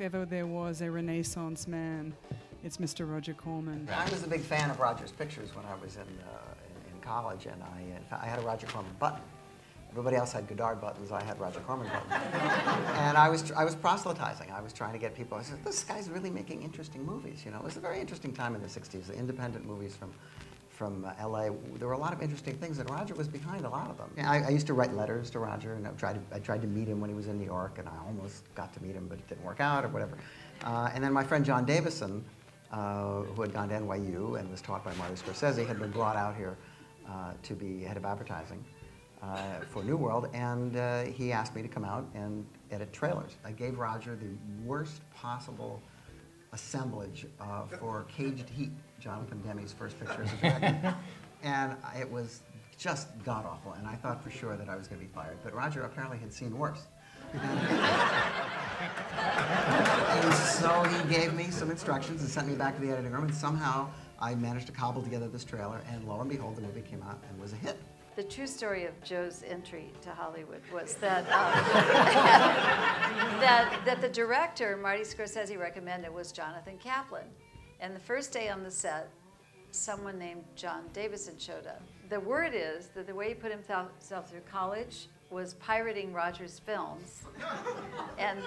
if ever there was a Renaissance man, it's Mr. Roger Corman. I was a big fan of Roger's pictures when I was in college, and I had a Roger Corman button. Everybody else had Godard buttons. I had Roger Corman buttons. And I was proselytizing. I was trying to get people. I said, this guy's really making interesting movies. You know, it was a very interesting time in the '60s. The independent movies from LA. There were a lot of interesting things, and Roger was behind a lot of them. I used to write letters to Roger, and I tried to meet him when he was in New York, and I almost got to meet him, but it didn't work out or whatever. And then my friend John Davison, who had gone to NYU and was taught by Marty Scorsese, had been brought out here to be head of advertising for New World, and he asked me to come out and edit trailers. I gave Roger the worst possible assemblage for Caged Heat, Jonathan Demme's first picture as a director. And it was just god-awful, and I thought for sure that I was going to be fired. But Roger apparently had seen worse. And so he gave me some instructions and sent me back to the editing room, and somehow I managed to cobble together this trailer, and lo and behold, the movie came out and was a hit. The true story of Joe's entry to Hollywood was that that the director, Marty Scorsese, recommended was Jonathan Kaplan. And the first day on the set, someone named John Davison showed up. The word is that the way he put himself through college was pirating Roger's films and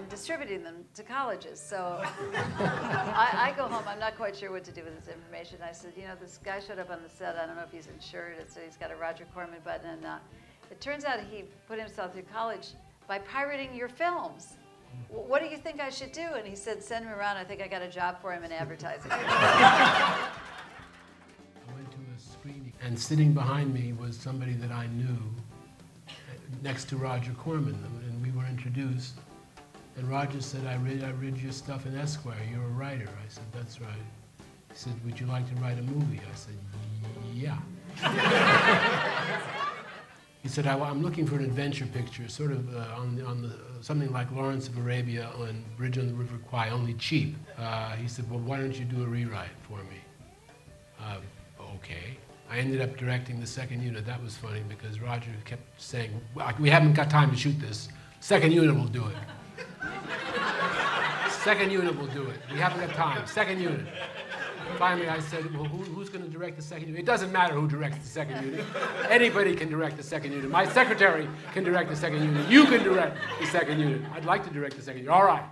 distributing them to colleges. So I go home, I'm not quite sure what to do with this information. I said, you know, this guy showed up on the set, I don't know if he's insured, so he's got a Roger Corman button, and it turns out he put himself through college by pirating your films. What do you think I should do? And he said, send him around, I think I got a job for him in advertising. I went to a screening, and sitting behind me was somebody that I knew, next to Roger Corman, and we were introduced. And Roger said, I read your stuff in Esquire, you're a writer. I said, that's right. He said, would you like to write a movie? I said, yeah. He said, I'm looking for an adventure picture, sort of something like Lawrence of Arabia on Bridge on the River Kwai, only cheap. He said, well, why don't you do a rewrite for me? Okay. I ended up directing the second unit. That was funny because Roger kept saying, we haven't got time to shoot this. Second unit will do it. Second unit will do it. We haven't got time. Second unit. Finally, I said, well, who's going to direct the second unit? It doesn't matter who directs the second unit. Anybody can direct the second unit. My secretary can direct the second unit. You can direct the second unit. I'd like to direct the second unit. All right.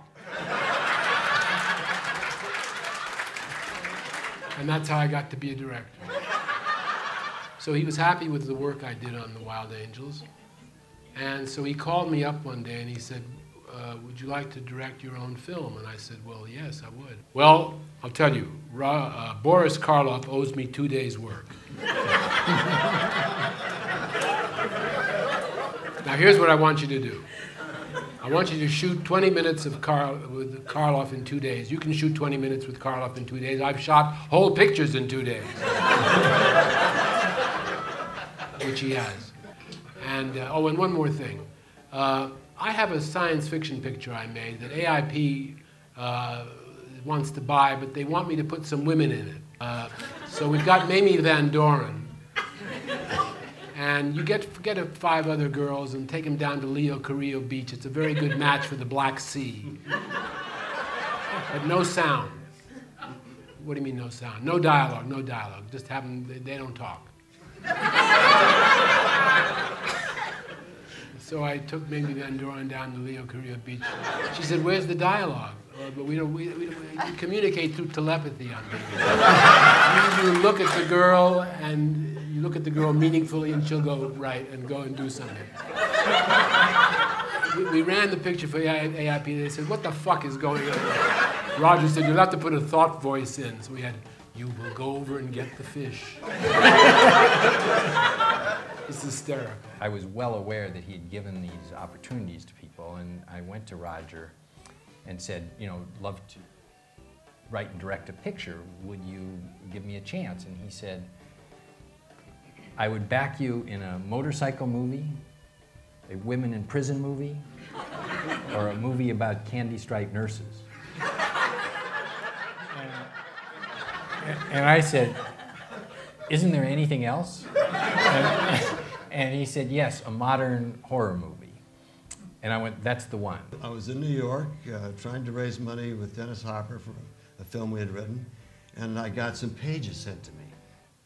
And that's how I got to be a director. So he was happy with the work I did on The Wild Angels. And so he called me up one day and he said, would you like to direct your own film? And I said, well, yes, I would. Well, I'll tell you, Boris Karloff owes me 2 days' work. Now, here's what I want you to do. I want you to shoot 20 minutes with Karloff in 2 days. You can shoot 20 minutes with Karloff in 2 days. I've shot whole pictures in 2 days. Which he has. And, oh, and one more thing. I have a science fiction picture I made that AIP wants to buy, but they want me to put some women in it. So we've got Mamie Van Doren. And you get 5 other girls and take them down to Leo Carrillo Beach. It's a very good match for the Black Sea. But no sound. What do you mean no sound? No dialogue, no dialogue. Just have them, they don't talk. So I took Mamie Van Doren down to Leo Carrillo Beach. She said, where's the dialogue? But we communicate through telepathy on TV. You look at the girl, and you look at the girl meaningfully, and she'll go right and go and do something. We ran the picture for AIP, and they said, what the fuck is going on? Roger said, you'll have to put a thought voice in. So we had, you will go over and get the fish. It's hysterical. I was well aware that he had given these opportunities to people, and I went to Roger and said, you know, love to write and direct a picture. Would you give me a chance? And he said, I would back you in a motorcycle movie, a women in prison movie, or a movie about candy-striped nurses. And I said, isn't there anything else? And he said, yes, a modern horror movie. And I went, that's the one. I was in New York trying to raise money with Dennis Hopper for a film we had written, and I got some pages sent to me.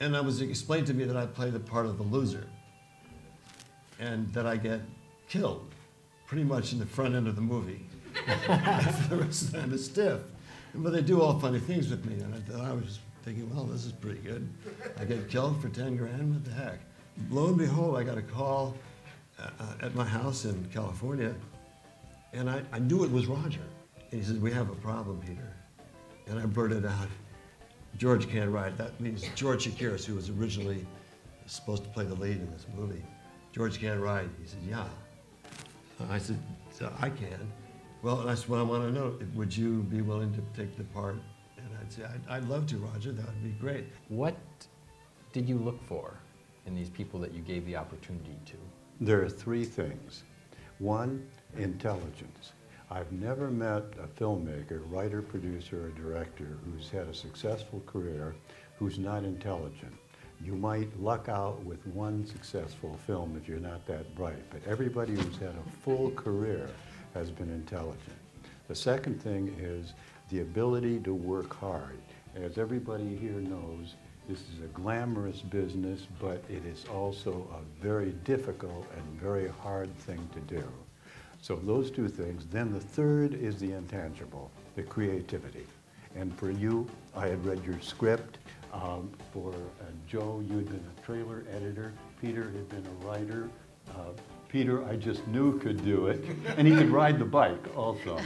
And it was explained to me that I play the part of the loser, and that I get killed pretty much in the front end of the movie. The rest of the time is stiff. But they do all funny things with me, and I was thinking, well, this is pretty good. I get killed for 10 grand, what the heck? Lo and behold, I got a call at my house in California, and I knew it was Roger. And he said, we have a problem, Peter. And I blurted out, George can't write. That means George Shakiris, who was originally supposed to play the lead in this movie. George can't write. He said, yeah. I said, so I can. Well, that's what I want to know. Would you be willing to take the part? And I'd say, I'd love to, Roger. That would be great. What did you look for in these people that you gave the opportunity to? There are three things. One, intelligence. I've never met a filmmaker, writer, producer, or director who's had a successful career who's not intelligent. You might luck out with one successful film if you're not that bright, but everybody who's had a full career has been intelligent. The second thing is the ability to work hard. As everybody here knows, this is a glamorous business, but it is also a very difficult and very hard thing to do. So those two things. Then the third is the intangible, the creativity. And for you, I had read your script. For Joe, you had been a trailer editor. Peter had been a writer. Peter, I just knew could do it. And he could ride the bike also.